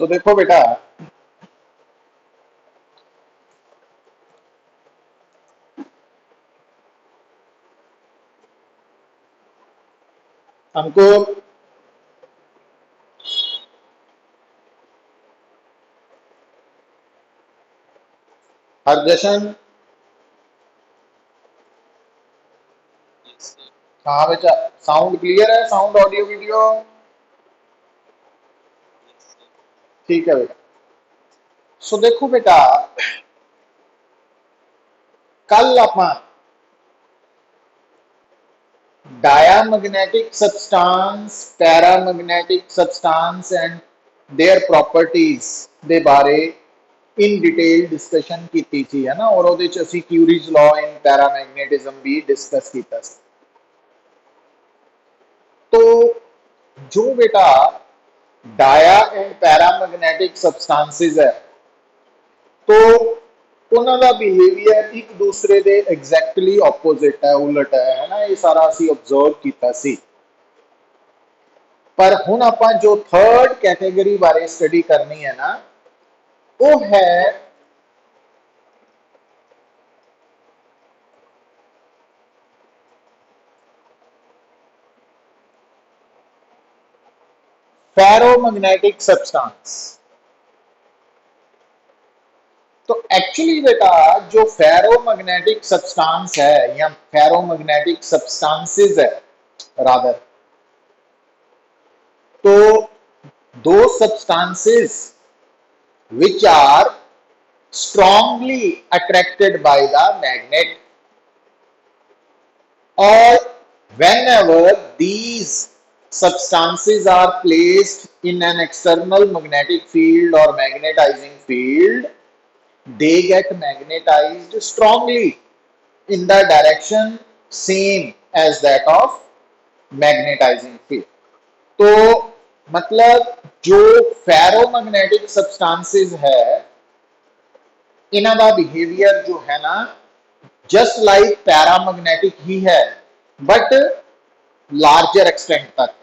सो देखो बेटा, हमको हर जशन। हाँ बेटा, साउंड क्लियर है? साउंड ऑडियो वीडियो ठीक है बेटा। सो देखो बेटा, कल ਆਪਾਂ diamagnetic substance, paramagnetic substance and their properties ਦੇ ਬਾਰੇ in detail discussion ਕੀਤੀ ਸੀ, है ना। और ਉਹਦੇ ਚ ਅਸੀਂ क्यूरीज लॉ in paramagnetism भी डिस्कस ਕੀਤਾ ਸੀ। तो जो बेटा डाया एंड पैरामैग्नेटिक सबस्टांसिस है, तो ਉਹਨਾਂ ਦਾ ਬਿਹੇਵੀਅਰ ਇੱਕ ਦੂਸਰੇ ਦੇ ਐਗਜ਼ੈਕਟਲੀ ਆਪੋਜ਼ਿਟ ਹੈ, ਉਲਟ ਹੈ ਨਾ। ਇਹ ਸਾਰਾ ਅਸੀਂ ਆਬਜ਼ਰਵ ਕੀਤਾ ਸੀ। ਪਰ ਹੁਣ ਆਪਾਂ ਜੋ ਥਰਡ ਕੈਟੇਗਰੀ ਬਾਰੇ ਸਟੱਡੀ ਕਰਨੀ ਹੈ ਨਾ, ਉਹ ਹੈ फेरोमैग्नेटिक सब्सटेंस। तो एक्चुअली बेटा जो फेरोमैग्नेटिक सब्सटेंस है या फेरोमैग्नेटिक सब्सटेंसेस है रादर, तो दो substances which are strongly attracted by the magnet, or whenever these substances are placed in an external magnetic field or magnetizing field, they get magnetized strongly in the direction same as that of magnetizing field। तो मतलब जो ferromagnetic substances है, इन्हां दा behaviour जो है ना just like paramagnetic ही है, बट लार्जर एक्सटेंट तक।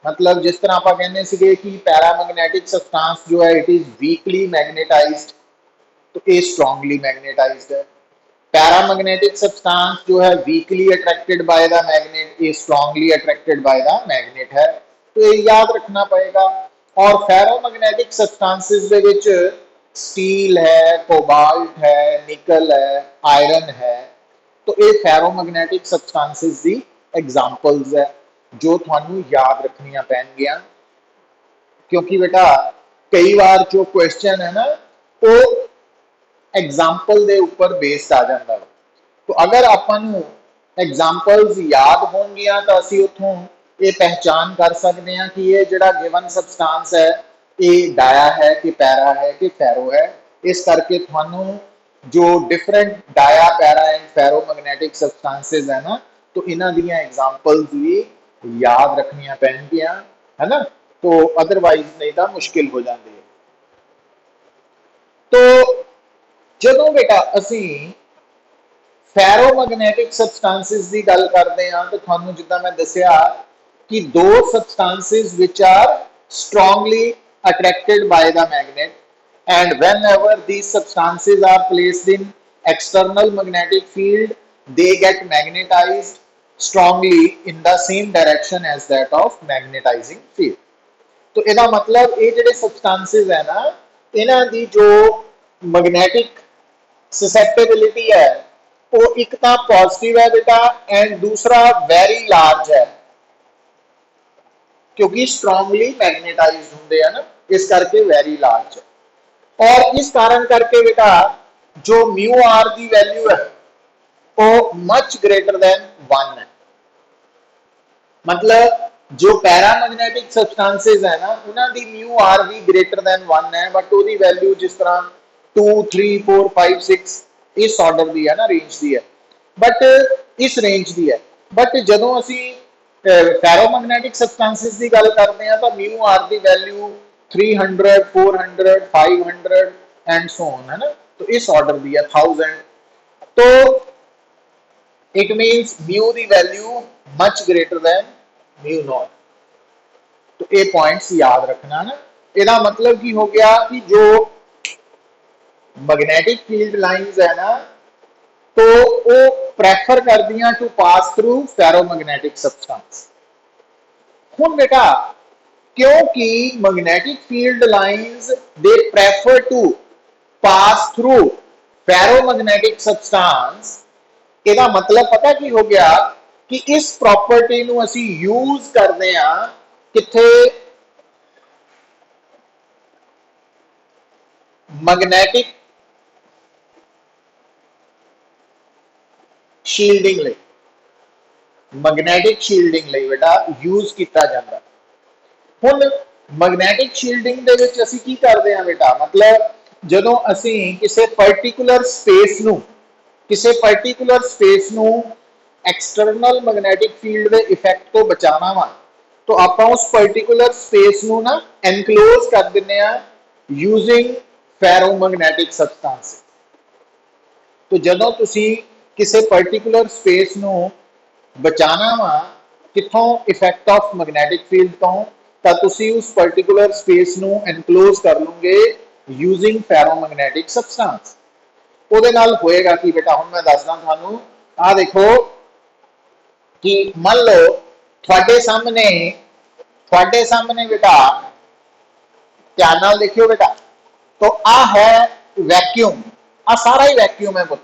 मतलब जिस तरह आप कहने सीगे कि पैरामैग्नेटिक सब्सटेंस जो है इट इज वीकली मैग्नेटाइज्ड, तो ये स्ट्रांगली मैग्नेटाइज्ड है। पैरामैग्नेटिक सब्सटेंस जो है weakly attracted by the magnet, ये strongly attracted by the magnet है। तो ये याद रखना पड़ेगा। और फेरोमैग्नेटिक सब्सटेंसेस दे विच स्टील है, कोबाल्ट है, निकल है, आयरन है। तो ये फेरोमैग्नेटिक सब्सटेंसेस दी एग्जांपल्स है जो थानू याद रखनियां पैणगियां, क्योंकि बेटा कई बार जो क्वेश्चन है ना वो एग्जाम्पल के उपर बेस्ड आ जाता है। तो अगर अपन एग्जाम्पल्स याद होंगियां तो असी उतों ये पहचान कर सकते हैं कि ये जड़ा गिवन सबसटेंस है ये डाया है कि पैरा है कि फेरो है। इस करके थानू जो different dia, para and ferromagnetic substances है ना, तो इन्हां दी एग्जाम्पल्स भी याद रखनियां पैणगियां, है ना। तो अदरवाइज नहीं तो मुश्किल हो जाती है। तो ਜਦੋਂ बेटा असी फेरोमैग्नेटिक सबसटेंसेस की गल करते हैं तो थानू जिद्दां मैं दस्सिया कि दो substances which are strongly attracted by the magnet, and whenever these substances are placed in external magnetic field they get magnetized strongly in the same direction as that of magnetizing field। तो ਇਹਦਾ मतलब ये ਜਿਹੜੇ substances है ना, इन्हां दी जो magnetic susceptibility है वो एक तो पॉजिटिव है बेटा, एंड दूसरा वेरी लार्ज है क्योंकि स्ट्रांगली मैग्नेटाइज्ड होंगे है ना, इस करके वेरी लार्ज है। और इस कारण करके बेटा जो म्यू आर की वैल्यू है वो मच ग्रेटर देन 1 है। मतलब जो पैरामैग्नेटिक सबस्टांसेस है ना उन्होंने म्यू आर भी ग्रेटर देन 1 है, बट वो वैल्यू जिस तरह 2 3 4 5 6 इस ऑर्डर की है ना, रेंज की है, बट इस रेंज की है। बट जो असी फेरोमैग्नेटिक सबस्टांसेस की गल करते हैं तो म्यू आर की वैल्यू 300 400 500 एंड सो ऑन, है ना। तो इस ऑर्डर की है 1000। तो इट मीन्स म्यू की value much greater than mu naught. तो ये पॉइंट्स याद रखना ना। ਇਹਦਾ मतलब की हो गया कि जो मैग्नेटिक फील्ड लाइंस है ना, तो वो प्रेफर कर दिया to pass through ferromagnetic substance. हुन बेटा क्योंकि magnetic field lines they prefer to pass through ferromagnetic substance, ਇਹਦਾ मतलब पता की हो गया कि इस प्रॉपर्टी ਨੂੰ ਅਸੀਂ यूज करते हैं किथे मैग्नेटिक शील्डिंग ਲਈ, मैग्नेटिक शील्डिंग ਲਈ बेटा यूज किया जाता है। ਹੁਣ मैग्नेटिक शील्डिंग ਦੇ ਵਿੱਚ ਅਸੀਂ ਕੀ ਕਰਦੇ ਹਾਂ बेटा, मतलब ਜਦੋਂ ਅਸੀਂ ਕਿਸੇ ਪਾਰਟਿਕੂਲਰ ਸਪੇਸ ਨੂੰ एक्सटर्नल मैग्नेटिक फील्ड के इफेक्ट तो बचाना वा, तो आप उस पर्टिकुलर स्पेस ਨੂੰ ना एनक्लोज कर देने यूजिंग फेरोमैग्नेटिक सब्सटेंस। तो ਜਦੋਂ ਤੁਸੀਂ ਕਿਸੇ पर्टिकुलर स्पेस ਨੂੰ बचाना वा किथों इफेक्ट ऑफ मैग्नेटिक फील्ड तो, ਤਾਂ ਤੁਸੀਂ उस पर्टिकुलर स्पेस ਨੂੰ एनक्लोज कर लोगे यूजिंग फेरोमैग्नेटिक सब्सटेंस। ਉਹਦੇ ਨਾਲ ਹੋਏਗਾ कि बेटा ਹੁਣ मैं दसदा ਤੁਹਾਨੂੰ, आ देखो कि मान लो थोड़े सामने बेटा ध्यान नाल देखियो बेटा, तो आ है वैक्यूम, आ सारा ही वैक्यूम है पुत।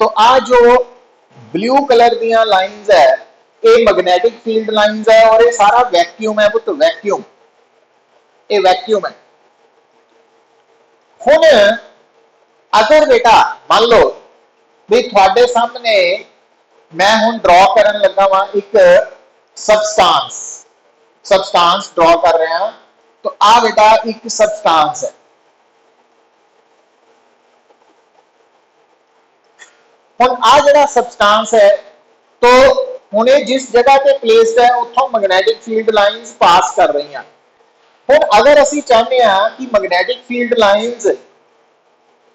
तो आ जो ब्लू कलर दियां लाइंस है ये मैग्नेटिक फील्ड लाइंस है, और ये सारा वैक्यूम है पुत, वैक्यूम, ये वैक्यूम है। हुण अगर बेटा मान लो भी थोड़े सामने मैं हुण ड्रॉ करन लगा वा एक सबस्टांस ड्रॉ कर रहे हैं, तो आ बेटा एक सबस्टांस है। हुण आ जिहड़ा सबस्टांस है, तो हुण ये जिस जगह पे प्लेस्ड है उत्थों मैग्नेटिक फील्ड लाइंस पास कर रही हैं। हुण अगर असीं चाहते हैं कि मैग्नेटिक फील्ड लाइंस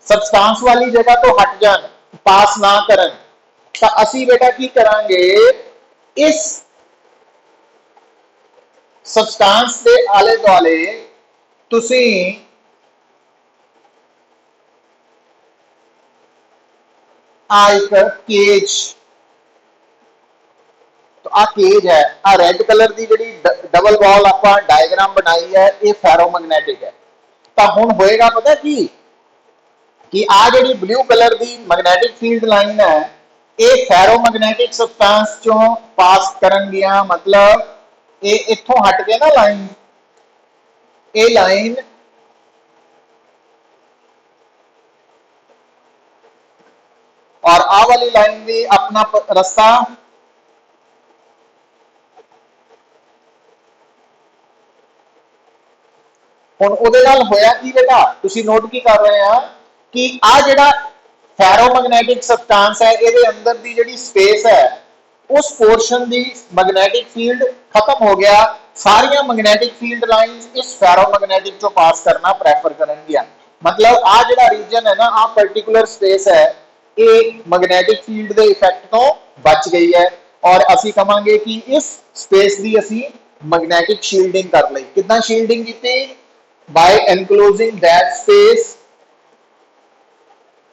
सबस्टांस वाली जगह तो हट जान, पास ना करन, तो असी बेटा की करांगे, इस सबस्टांस के आले दुआले तुसी एक केज, तो आ केज है, आ रेड कलर की जी डबल वॉल आप डायग्राम बनाई है, ये फेरोमैग्नेटिक है। तो हुण होएगा पता कि आ जी ब्लू कलर की मैग्नेटिक फील्ड लाइन है, ये फेरोमैग्नेटिक सबस्टांस चों पास करन गया, मतलब ये इत्थों हट के ना लाइन, ये लाइन और आ वाली लाइन भी अपना रास्ता हुण उहदे नाल होया की बेटा, तुसीं नोट की कर रहे हैं कि आ जिहड़ा फेरोमैग्नेटिक सबस्टांस है, ये अंदर की जिहड़ी स्पेस है उस पोर्शन की मैग्नेटिक फील्ड खत्म हो गया, सारियां मैग्नेटिक फील्ड लाइंस इस फेरोमैग्नेटिक चो पास करना प्रेफर करनगियां। मतलब आ जिहड़ा रीजन है ना, आ पर्टिकुलर स्पेस है, ये मैग्नेटिक फील्ड के इफेक्ट तो बच गई है, और असी कहांगे कि इस स्पेस की असी मैग्नेटिक शील्डिंग कर ली। कितना शील्डिंग की? by enclosing that space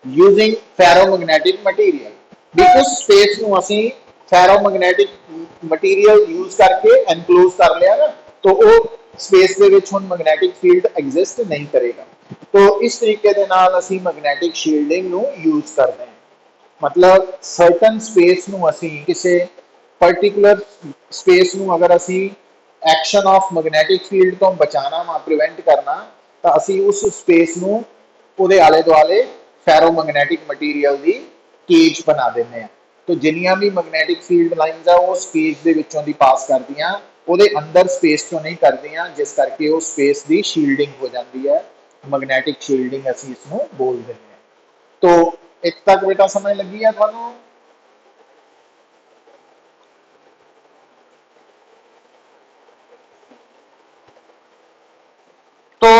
using ferromagnetic material। भी उस स्पेस ਨੂੰ ਅਸੀਂ फेरोमैग्नेटिक मटीरियल यूज करके एनक्लोज कर लिया ना, तो वो स्पेस ਦੇ ਵਿੱਚ ਹੁਣ मैग्नेटिक फील्ड एग्जिस्ट नहीं करेगा। तो इस तरीके ਦੇ ਨਾਲ ਅਸੀਂ मैग्नेटिक शील्डिंग ਨੂੰ यूज करते हैं। मतलब सर्टन स्पेस ਨੂੰ ਅਸੀਂ ਕਿਸੇ पर्टिकुलर स्पेस ਨੂੰ अगर ਅਸੀਂ एक्शन ऑफ मैग्नेटिक फील्ड तो बचाना वा, प्रिवेंट करना, तो असी उस स्पेस ਨੂੰ ਉਹਦੇ आले दुआले फेरोमैग्नेटिक मटीरियल की केज बना देने हैं। तो जिन्नियां भी मैग्नेटिक फील्ड लाइंस है वो स्पेस के विचों दी पास करदियां, ਉਹਦੇ अंदर स्पेस चों नहीं करदियां, जिस करके वो स्पेस की शील्डिंग हो जाती है, मैग्नेटिक शील्डिंग असी इसनूं बोल देते हैं। तो इत्थे तक बेटा समझ लगी है तुहानूं? तो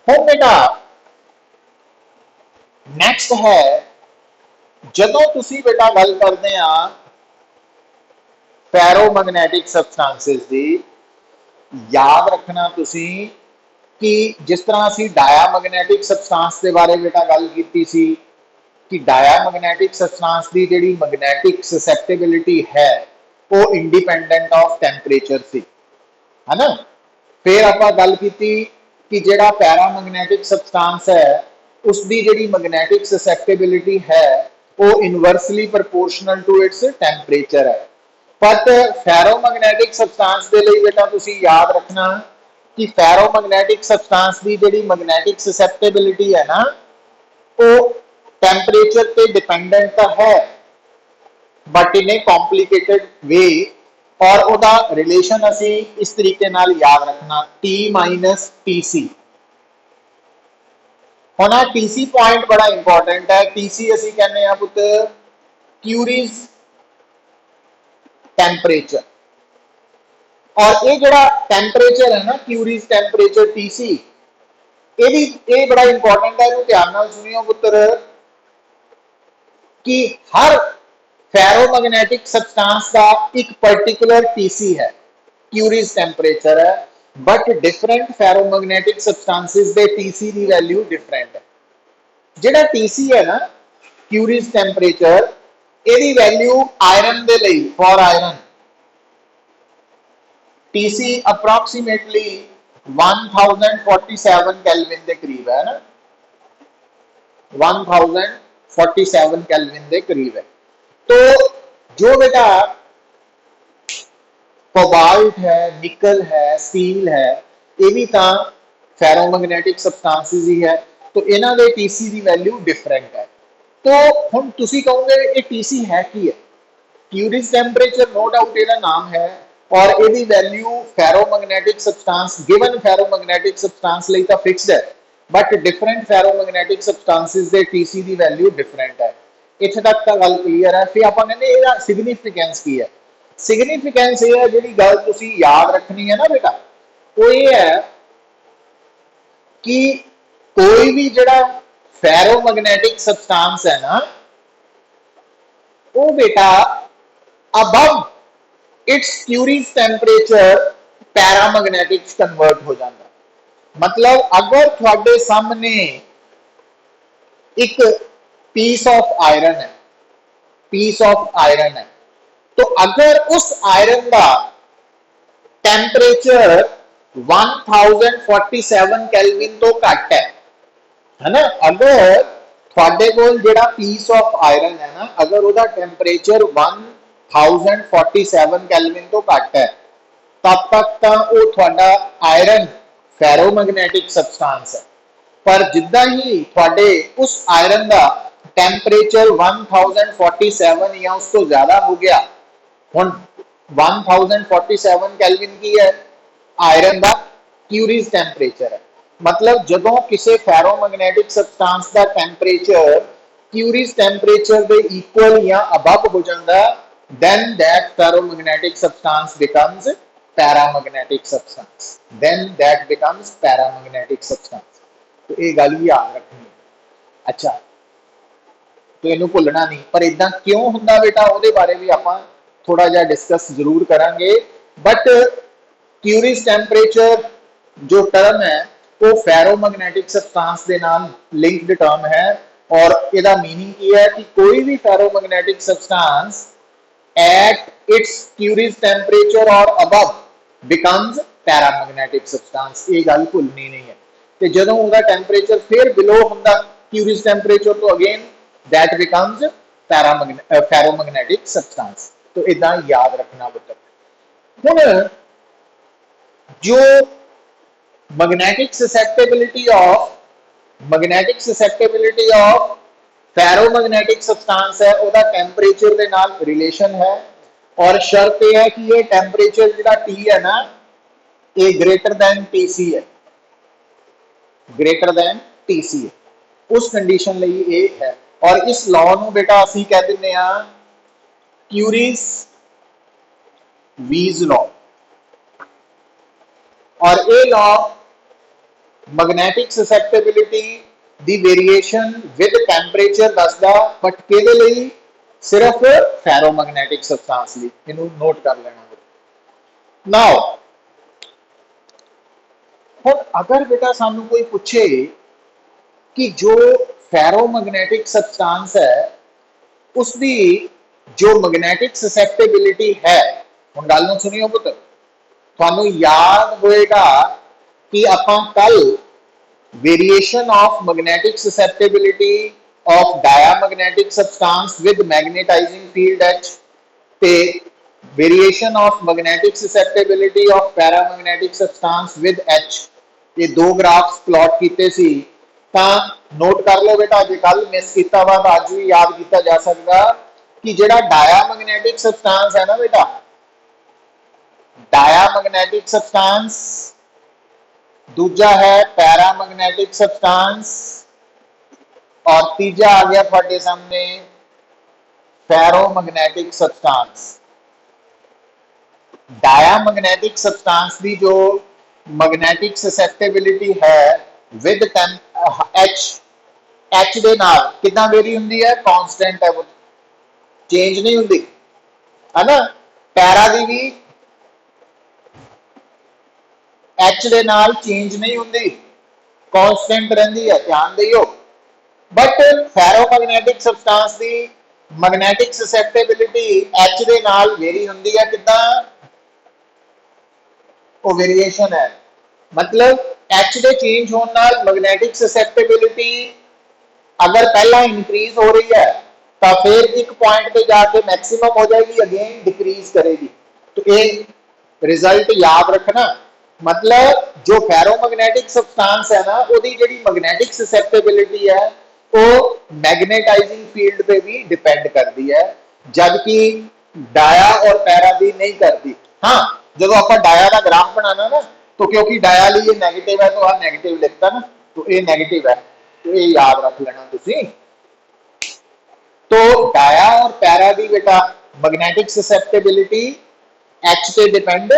हुण बेटा नैक्सट है, जदों तुसी बेटा गल करदे आ फेरोमैग्नेटिक सबस्टांसिस दी, याद रखना तुसी कि जिस तरह असी डायामैग्नेटिक सबसटेंस के बारे बेटा गल की सी कि डायामैग्नेटिक सबसटेंस की जिहड़ी मैग्नेटिक ससैप्टेबिलिटी है वो इंडिपेंडेंट ऑफ टैंपरेचर सी, है ना। फिर आपां गल की कि जिहड़ा पैरामैग्नेटिक सबसटेंस है उसकी जिहड़ी मैग्नेटिक ससैप्टेबिलिटी है वो inversely proportional to its temperature है। बट फेरोमैग्नेटिक सबसटेंस के लिए बेटा तुसी याद रखना कि फेरोमैग्नेटिक सबसटेंस की जिहड़ी मैग्नेटिक ससैप्टेबिलिटी है ना वो टैंपरेचर पे डिपेंडेंट तो है बट इन ए कॉम्प्लीकेटेड वे। और उसका रिलेशन असी इस तरीके नाल याद रखना T माइनस TC। हुण आ TC पॉइंट बड़ा इंपॉर्टेंट है। TC असी कहने हैं पुत क्यूरीज टैंपरेचर। और ये जो टैंपरेचर है ना क्यूरीज टैंपरेचर TC ये बड़ा इंपॉर्टेंट है। ध्यान नाल सुनियो पुत्र कि हर फेरोमैग्नेटिक सबसटेंस का एक पर्टिकुलर TC है, क्यूरीज टैंपरेचर है, बट डिफरेंट फेरोमैग्नेटिक सबसटेंसेस दे TC की वैल्यू डिफरेंट है। जिहड़ा TC है ना क्यूरीज टैंपरेचर ਇਹਦੀ वैल्यू आयरन ਦੇ ਲਈ for iron TC approximately 1047 kelvin के करीब है ना, 1047 केल्विन के करीब है। तो जो बेटा कोबाल्ट है, निकल है, स्टील है, ये भी तो फेरोमैग्नेटिक सबसटेंसेस ही है। तो इन्हां दे TC की वैल्यू डिफरेंट है। तो हम तुसी कहोगे ये TC है की है, क्यूरीज टैंपरेचर नो डाउट ਇਹਦਾ नाम है और ਇਹਦੀ वैल्यू फेरोमैग्नेटिक सबसटेंस गिवन फेरोमैग्नेटिक सबसटेंस ਲਈ ਤਾਂ ਫਿਕਸਡ ਹੈ बट डिफरेंट फेरोमैग्नेटिक सबसटेंसेस ਦੇ TC ਦੀ वैल्यू डिफरेंट है। ਇੱਥੇ तक ਤਾਂ ਗੱਲ क्लीयर है। फिर ਆਪਾਂ ਕਹਿੰਦੇ ਇਹਦਾ सिग्नीफिकेंस की है। सिग्नीफिकेंस ये है ਜਿਹੜੀ ਗੱਲ ਤੁਸੀਂ याद रखनी है ना बेटा वो ये है कि कोई भी जड़ा फेरोमैग्नेटिक सबसटेंस है ना वो बेटा above its Curie's temperature paramagnetic convert हो जाता। मतलब अगर थोड़े सामने एक पीस ऑफ आयरन है, पीस ऑफ आयरन है, तो अगर उस आयरन का टैंपरेचर 1047 केल्विन तो घट है ना, अगर थोड़े कोल जिहड़ा पीस ऑफ आयरन है ना अगर उसका टैंपरेचर 1047 केल्विन तो घट है तब तक तो वो थोड़ा आयरन फेरोमैग्नेटिक सबसटेंस है। पर जिदा ही थोड़े उस आयरन का टैंपरेचर 1047 या उस तो ज्यादा हो गया, हुण 1047 केल्विन की है आयरन का क्यूरीज टैंपरेचर है। मतलब जदों किसी फेरोमैग्नेटिक सबसटेंस का टैंपरेचर क्यूरीज टैंपरेचर के इक्वल या अबव हो जाता then that ferromagnetic substance becomes paramagnetic substance, then that becomes paramagnetic substance। तो ये गल भी याद रखनी है। अच्छा तो इनू भुलना नहीं, पर इदा क्यों होंदा बेटा ਉਹਦੇ बारे भी आप थोड़ा जा डिस्कस जरूर करांगे। बट क्यूरीज टैंपरेचर जो टर्म है वो फेरोमैग्नेटिक सबसटेंस के नाल लिंक्ड टर्म है और इसका मीनिंग की है कि कोई भी ferromagnetic सबसटेंस at its Curies temperature or above becomes paramagnetic substance। ये गल भुलनी नहीं है। तो जदों उसका टेंपरेचर फिर बिलो होंदा Curies temperature तो again that becomes ferromagnetic substance। तो इदा याद रखना पुत्र। हुण जो magnetic susceptibility of फेरोमैग्नेटिक सबसटेंस है उसका टैंपरेचर के नाल रिलेशन है और शर्त यह है कि ये टैंपरेचर जो T है ना ये ग्रेटर दैन TC है, ग्रेटर दैन TC है। उस कंडीशन लिए ये है और इस लॉ नू बेटा असी कह दिंदे आ क्यूरीज वीज लॉ। और ये लॉ मैग्नेटिक ससैप्टेबिलिटी दी वेरिएशन विद टैंपरेचर दसदा बट किहदे लई सिर्फ फेरोमैग्नेटिक सबसटेंस लई। इनू नोट कर लेना। नाउ हुण अगर बेटा सानू कोई पूछे कि जो फेरोमैग्नेटिक सबस्टांस है उसकी जो मैग्नेटिक ससैप्टेबिलिटी है, हुण गल नूं सुनियो पुत, तुहानू याद होएगा कि आपां कल variation of magnetic susceptibility of diamagnetic substance with magnetizing field H ते variation of magnetic susceptibility of paramagnetic substance with H, ये दो ग्राफ्स प्लॉट कीते सी। तां नोट कर लो बेटा, जे कल मिस किया वा तो अज भी याद किया जा सकता कि जिहड़ा डायामैग्नेटिक सबस्टांस है ना बेटा, डायामैग्नेटिक सबस्टांस, दूजा है पैरामैग्नेटिक सबस्टांस और तीजा आ गया थोड़े सामने फेरोमैग्नेटिक सबस्टांस। डायामैग्नेटिक सबस्टांस की जो मैग्नेटिक ससैप्टेबिलिटी है विद एच, एच दे नाल कितना वेरी हुंदी है, कांस्टेंट है, वो चेंज नहीं हुंदी है ना। पैरा दी भी एच दे नाल चेंज नहीं हुंदी, कांस्टेंट रहिंदी है, ध्यान दियो। बट फेरोमैग्नेटिक सबस्टांस की मैग्नेटिक ससैप्टेबिलिटी एच दे नाल वेरी हुंदी है, कितना वो वेरिएशन है, मतलब एच दे चेंज होने नाल मैग्नेटिक ससैप्टेबिलिटी अगर पहला इंक्रीज हो रही है तो फिर एक पॉइंट पे जाके मैक्सिमम हो जाएगी, अगेन डिक्रीज करेगी। तो ये रिजल्ट याद रखना, मतलब जो फेरोमैग्नेटिक सबस्टांस है ना उसकी जी मैग्नेटिक ससैप्टेबिलिटी है वो मैग्नेटाइजिंग फील्ड पे भी डिपेंड करती है, जबकि डाया और पैरा भी नहीं करती। हाँ, जो आप डाया का ग्राफ बनाना ना, तो क्योंकि डाया लिए नेगेटिव है तो आ नेगेटिव लिखता ना, तो ये नेगेटिव है, तो ये याद रख लेना तुसी। तो डाया और पैरा की बेटा मैग्नेटिक ससैप्टेबिलिटी एच पे डिपेंड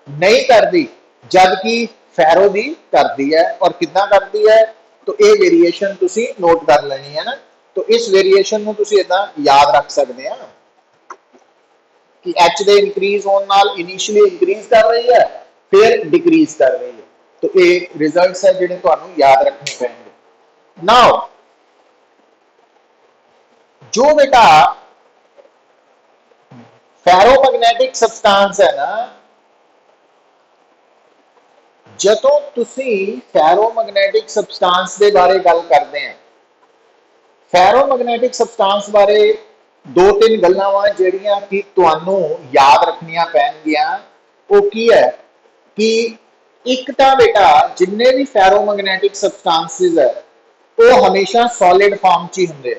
नहीं करती, जबकि फेरो भी करती है। और कितना करती है, तो ये वेरिएशन तुसी नोट कर लेनी है ना। तो इस वेरिएशन में तुसी इदा याद रख सकते हैं कि एच दे इंक्रीज होने नाल इनिशियली इंक्रीज कर रही है, फिर डिक्रीज कर रही है। तो ये रिजल्ट्स है जिन्हें तुहानू याद रखने पेंगे। नाउ जो बेटा फेरोमैग्नेटिक सबस्टांस है ना, ਜਦੋਂ ਤੁਸੀਂ फेरोमैग्नेटिक सबस्टांस के बारे गल करते हैं, फेरोमैग्नेटिक सबस्टांस बारे दो तीन गल्लां वा जिहड़ियां कि तुहानू याद रखनियां पैणगियां, वो की है कि एक तो बेटा जिन्ने भी फेरोमैग्नेटिक सबस्टांसिस है वो हमेशा सॉलिड फॉर्म च ही हुंदे,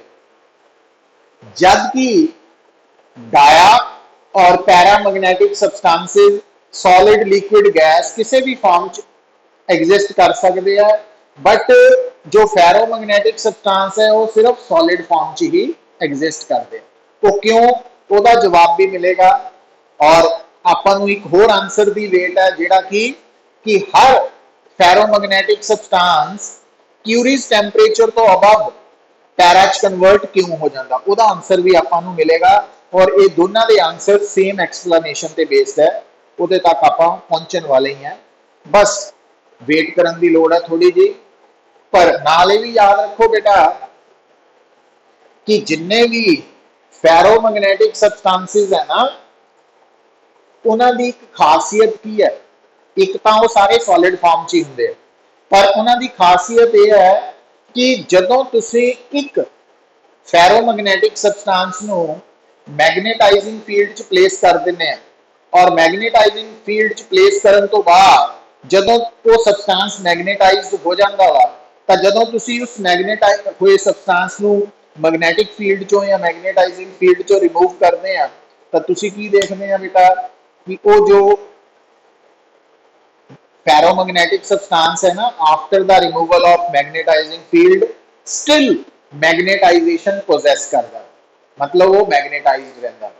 जबकि डाया और paramagnetic substances solid liquid gas किसी भी फॉर्म च एग्जिस्ट कर सकते हैं, बट जो फेरोमैग्नेटिक सबस्टांस है वो सिर्फ सॉलिड फॉर्म च ही एग्जिस्ट करते हैं। वो क्यों, उसका जवाब भी मिलेगा। और आपां एक होर आंसर की वेट है जिहड़ा कि हर फेरोमैग्नेटिक सबस्टांस क्यूरीज टैंपरेचर तो अबव पैरा च कन्वर्ट क्यों हो जाता, उसका आंसर भी आपां नूं मिलेगा। और ये दोनों के आंसर सेम एक्सप्लेनेशन पे बेस्ड है, वो तक आपां पहुंचने वाले ही हैं, बस वेट करने की लोड़ है थोड़ी जी। पर नाले भी याद रखो बेटा कि जिन्ने भी फेरोमैग्नेटिक सबस्टांसिस है ना, उन्होंने एक खासियत की है, एक तो वो सारे सॉलिड फॉर्म च ही होंगे, पर उन्होंने खासियत यह है कि जदों तुसी एक फेरोमैग्नेटिक सबस्टांस नूं मैग्नेटाइजिंग फील्ड च प्लेस कर देने और मैग्नेटाइजिंग फील्ड च प्लेस करन तो बाद जदों वो सबस्टांस मैग्नेटाइज्ड हो जाता वा, तो जदों तुसी उस मैग्नेटाइज हुए सबस्टांस नूं मैग्नेटिक फील्ड चों या मैग्नेटाइजिंग फील्ड चों रिमूव करते हैं, तो तुसी की देखते हैं बेटा कि वो जो फेरोमैग्नेटिक सबस्टांस है ना, after the removal of magnetising field still magnetisation possess करता, मतलब वो मैग्नेटाइज्ड रहता।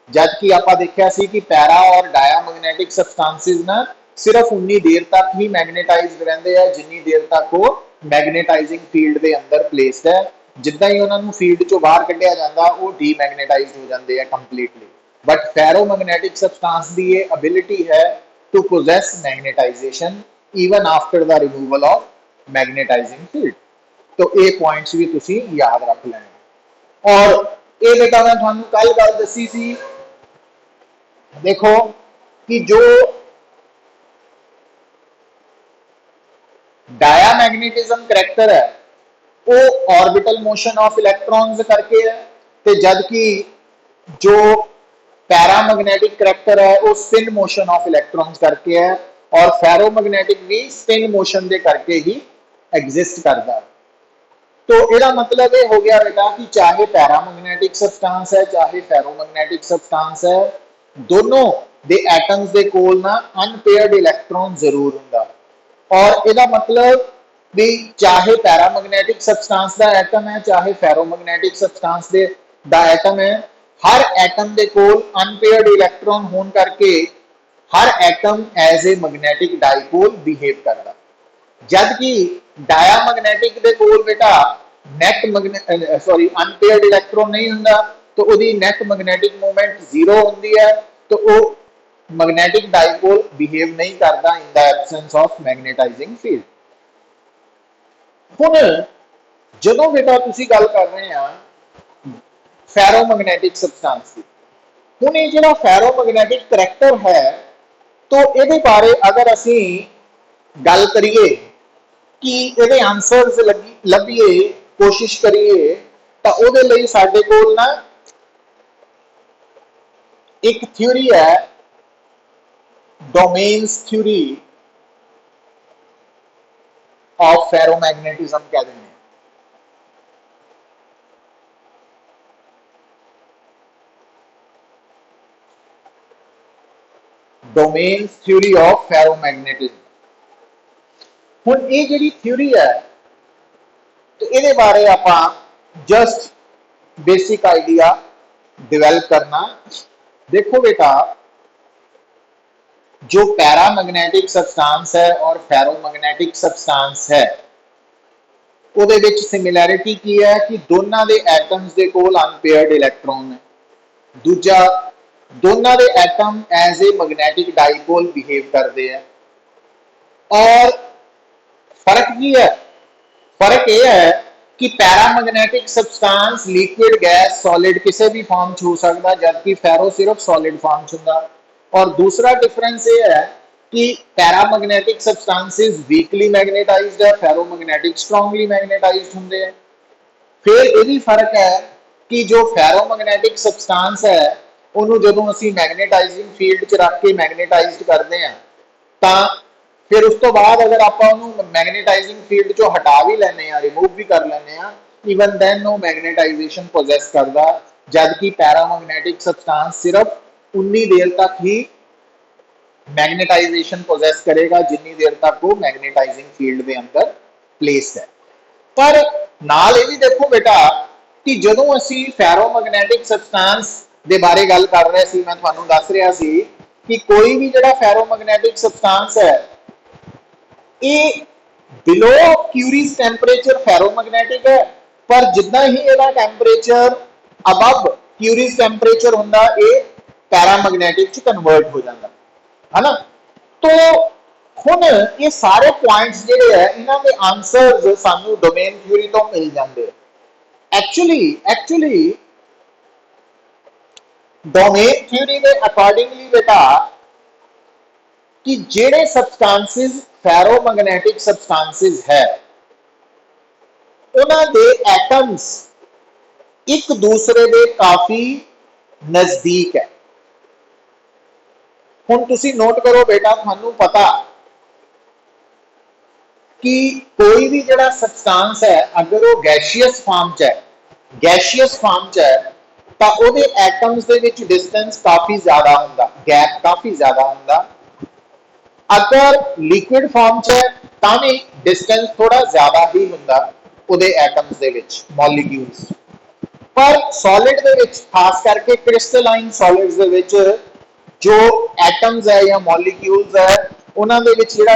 जबकि आप देखा सी कि पैरा और डायामैग्नेटिक सबस्टांसिस ना सिर्फ उन्नी देर तक ही मैग्नेटाइज्ड रहते हैं जिन्नी देर तक वो मैग्नेटाइजिंग फील्ड के अंदर प्लेस्ड है। जिद्दां ही उन्होंने फील्ड चो बाहर कढ़िया जाता वो डीमैग्नेटाइज्ड हो जाते हैं कंप्लीटली। बट फेरोमैग्नेटिक सबस्टांस की ये एबिलिटी है to possess magnetisation, even after the removal of magnetizing field। तो ये पॉइंट्स भी तुसी याद रख लेने। और ये बेटा मैं थानू कल गल दसी सी, देखो कि जो डायामैग्नेटिज्म करैक्टर है वो ऑर्बिटल मोशन ऑफ इलेक्ट्रॉन्स करके है, तो जबकि जो पैरामैग्नेटिक करैक्टर है वो स्पिन मोशन ऑफ इलेक्ट्रॉन्स करके है, और फेरोमैग्नेटिक भी स्पिन मोशन दे करके ही एग्जिस्ट करता है। तो ਇਹਦਾ मतलब ये हो गया बेटा कि चाहे पैरामैग्नेटिक सब्सटेंस है चाहे फेरोमैग्नेटिक सब्सटेंस है, दोनों दे एटम्स दे कोल ना अनपेयर्ड इलेक्ट्रॉन जरूर हुंदा। और ਇਹਦਾ मतलब भी चाहे पैरामैग्नेटिक सब्सटेंस का एटम है चाहे फेरोमैग्नेटिक सब्सटेंस दा एटम है, हर एटम दे कोल अनपेयर्ड इलेक्ट्रॉन होने करके हर atom as a magnetic dipole behave करता। जबकि डायामैग्नेटिक दे कोल बेटा नेट अनपेयर्ड इलेक्ट्रॉन नहीं हुंदा, तो उहदी नेट मैग्नेटिक मूवमेंट जीरो हुंदी है, तो वो मैग्नेटिक डाइपोल बिहेव नहीं करता in the absence of magnetising field. हुण जदों बेटा तुसी गल कर रहे हैं फेरोमैग्नेटिक सब्सटेंस की, हुण ये जिहड़ा फेरोमैग्नेटिक करैक्टर है, तो इहदे बारे अगर असी गल करिए कि ਇਹਦੇ आंसर्स ਲੱਭੀਏ कोशिश करिए, तो ਉਹਦੇ ਲਈ ਸਾਡੇ ਕੋਲ ना एक थ्योरी है डोमेन्स थ्योरी ऑफ फेरोमैग्नेटिज्म कह देंगे। Domains theory of ferromagnetism. हुण ये जिहड़ी थ्योरी है, तो ये बारे आपां जस्ट बेसिक आइडिया डिवेलप करना। देखो बेटा, जो पैरामैग्नेटिक सब्सटेंस है और फेरोमैग्नेटिक सब्सटेंस है, ਉਹਦੇ ਵਿੱਚ सिमिलैरिटी की है कि दोनों के एटम्स के कोल अनपेयर्ड इलैक्ट्रॉन है। दूजा, दोनों के atom as a magnetic dipole behave करते हैं। और फर्क की है? फर्क यह है कि paramagnetic substance liquid gas solid किसी भी फॉर्म च हो सकता, जबकि फेरो सिर्फ सॉलिड फॉर्म च होंदा। और दूसरा डिफरेंस ये है कि पैरामैग्नेटिक सब्सटेंसेस वीकली मैग्नेटाइज्ड है, फेरोमैग्नेटिक स्ट्रांगली मैग्नेटाइज्ड होंगे हैं। फिर यह भी फर्क है कि जो फेरोमैग्नेटिक सब्सटेंस है उन्होंने जदों असी मैग्नेटाइजिंग फील्ड च रख के मैग्नेटाइज्ड करते हैं, तो फिर उस तो बाद अगर आप मैग्नेटाइजिंग फील्ड चो हटा भी लैने, रिमूव भी कर लैने, ईवन दैन वो मैग्नेटाइजेशन पोजैस करता। जबकि पैरामैग्नेटिक सब्सटेंस सिर्फ उन्नी देर तक ही मैग्नेटाइजेशन पोजैस करेगा जिन्नी देर तक वो मैग्नेटाइजिंग फील्ड के अंदर प्लेस्ड है। पर नाल ये भी देखो बेटा कि जदों असी फेरोमैग्नेटिक सब्सटेंस के बारे गल कर रहे सी, मैं तुहानू दस रहा सी कि कोई भी जिहड़ा फेरोमैग्नेटिक सब्सटेंस है ये बिलो क्यूरीज टेंपरेचर फेरोमैग्नेटिक है, पर जितना ही इसका टेंपरेचर अबव क्यूरीज टेंपरेचर होंदा ये पैरामैग्नेटिक च कन्वर्ट हो जाता है ना। तो हुण ये सारे पॉइंट्स जिहड़े है इन्हां दे आंसर्स सानू डोमेन थ्योरी तो मिल जाते हैं। एक्चुअली डोमेन थ्योरी के अकॉर्डिंगली बेटा कि जेड़े सबस्टांसिस फेरोमैग्नेटिक सबस्टांसिस है उन्हां दे एटम्स एक दूसरे दे काफी नजदीक है। हुण तुसी नोट करो बेटा, थानू पता कि कोई भी जिहड़ा सबस्टांस है अगर वो गैशियस फॉर्म च है तो उहदे एटम्स दे विच डिस्टेंस काफी ज्यादा हुंदा, गैप काफी ज्यादा हुंदा। अगर लिक्विड फॉर्म च है तां भी डिस्टेंस थोड़ा ज्यादा ही हुंदा उहदे एटम्स दे विच, मॉलिक्यूल्स। पर सॉलिड दे विच, खास करके क्रिस्टलाइन सॉलिड्स दे विच जो एटम्स है या मॉलिक्यूल्स है उन्हां दे विच जिहड़ा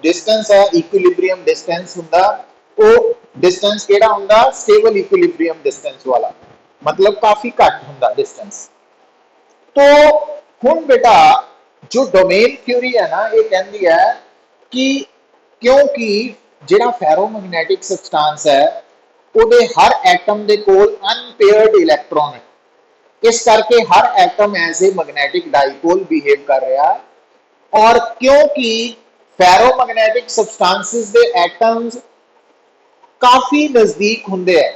डिस्टेंस है इक्विलिब्रियम डिस्टेंस हुंदा, वो डिस्टेंस किहड़ा हुंदा? स्टेबल इक्विलिब्रियम डिस्टेंस वाला, मतलब काफी घट हुंदा डिस्टेंस। तो हुण बेटा जो डोमेन थ्योरी है ना, ये कहती है कि क्योंकि ਜਿਹੜਾ ਫੈਰੋਮੈਗਨੈਟਿਕ ਸਬਸਟੈਂਸ ਹੈ ਉਹਦੇ ਹਰ ਐਟਮ ਦੇ ਕੋਲ ਅਨਪੇਅਰਡ ਇਲੈਕਟ੍ਰੋਨ ਹੈ, इस करके हर atom as a magnetic dipole behave कर रहा है। और क्योंकि फेरोमैग्नेटिक सबस्टांसिस दे एटम्स काफी नजदीक होंगे है,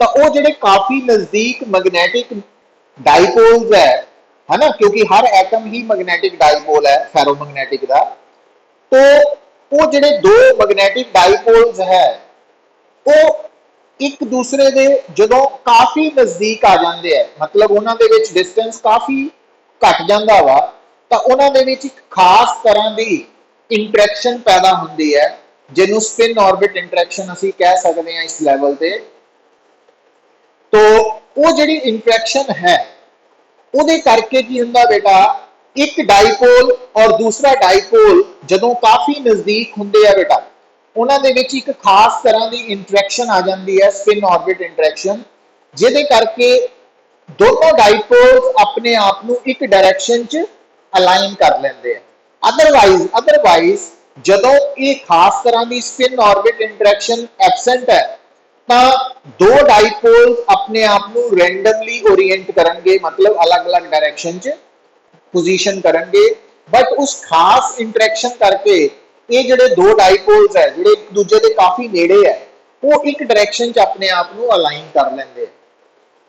तो वो जिहड़े काफी नजदीक मैग्नेटिक डाइपोल्स है ना, क्योंकि हर एटम ही मैग्नेटिक डाइपोल है फेरोमैग्नेटिक का, तो वो जिहड़े दो मैग्नेटिक डाइपोल्स है वो एक दूसरे दे जदों काफी नजदीक आ जाते हैं, मतलब उन्होंने डिस्टेंस काफी घट जाता वा, तो उन्होंने एक खास तरह की इंटरैक्शन पैदा होती है जिन्हों स्पिन ऑर्बिट इंटरैक्शन असी कह सकते हैं इस लैवल पे। तो वो जिहड़ी इंटरैक्शन है उहदे करके की हुंदा बेटा, एक डाइपोल और दूसरा डाइपोल जदों काफी नजदीक होंगे है बेटा, उन्होंने एक खास तरह की इंटरैक्शन आ जाती है, स्पिन ऑर्बिट इंटरैक्शन, जिहदे करके दोनों डाइपोल्स अपने आप को एक डायरैक्शन च अलाइन कर लेंगे हैं। अदरवाइज जदों ये खास तरह की स्पिन ऑर्बिट इंटरैक्शन एबसेंट है, तो दो डाइपोल्स अपने आप को रैंडमली ओरिएंट करेंगे, मतलब अलग अलग डायरैक्शन च पोजीशन करेंगे, बट उस खास इंटरैक्शन करके ये जिहड़े दो डाइपोल्स है जिहड़े एक दूजे के काफी नेड़े है, वो एक डायरैक्शन च अपने आप को अलाइन कर लेंगे।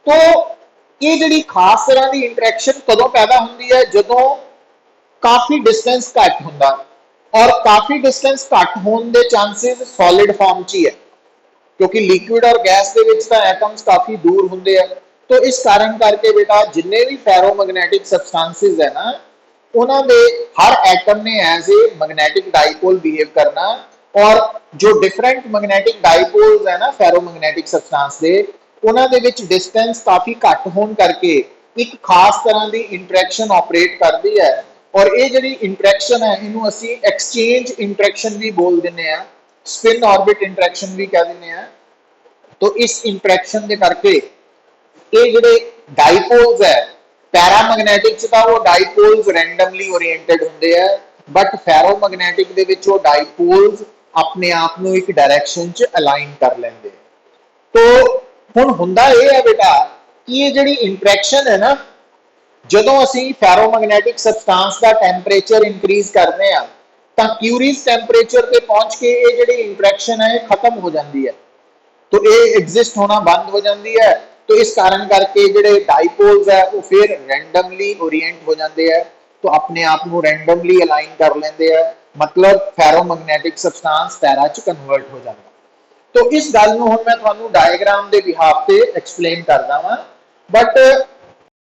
तो ये जिहड़ी खास तरह की इंटरैक्शन कदों पैदा होंदी है, जदों काफी डिस्टेंस घट हुंदा, और काफी डिस्टेंस घट होने के चांसेस सॉलिड फॉर्म च ही है, क्योंकि लिक्विड और गैस के विच तां एटम्स काफी दूर होंदे हैं। तो इस कारण करके बेटा जिन्ने भी फेरोमैग्नेटिक सबस्टांसिस है ना, उन्होंने हर एटम ने as a magnetic dipole behave करना, और जो डिफरेंट मैग्नेटिक डाइपोल्स है ना फेरोमैग्नेटिक सबस्टांस दे, उन्होंने विच डिस्टेंस काफी घट होने करके एक खास तरह की इंटरैक्शन ऑपरेट करती है, और ये जिहड़ी इंटरैक्शन है इनू असी एक्सचेंज इंटरैक्शन भी बोल दिंदे हैं, स्पिन ऑर्बिट इंटरैक्शन भी कह दिंदे हैं। तो इस इंटरैक्शन के करके ये जिहड़े डाइपोल्स है पैरामैग्नेटिक च वो डाइपोल्स रैंडमली ओरिएंटेड होंगे है, बट फेरोमैग्नेटिक दे विच वो डाइपोल्स अपने आप को एक डायरैक्शन च अलाइन कर लेंगे। तो हुण हुंदा ये है बेटा कि ये जिहड़ी इंटरैक्शन है ना, जदों असी फेरोमैग्नेटिक सबस्टांस का टैंपरेचर इंक्रीज करते हैं, तो क्यूरीज टैंपरेचर पे पहुंच के ये जिहड़ी इंटरैक्शन है खत्म हो जाती है, तो ये एग्जिस्ट होना बंद हो जाती है। तो इस कारण करके जिहड़े डाइपोल्स है वो फिर रैंडमली ओरिएंट हो जाते हैं, तो अपने आप को रैंडमली अलाइन कर लेंगे हैं, मतलब फेरोमैग्नेटिक सबस्टांस पैरा च कन्वर्ट हो जाता। तो इस गल नूं हुण मैं तुहानूं डायग्राम के बिहाफ से एक्सप्लेन करदा वां, बट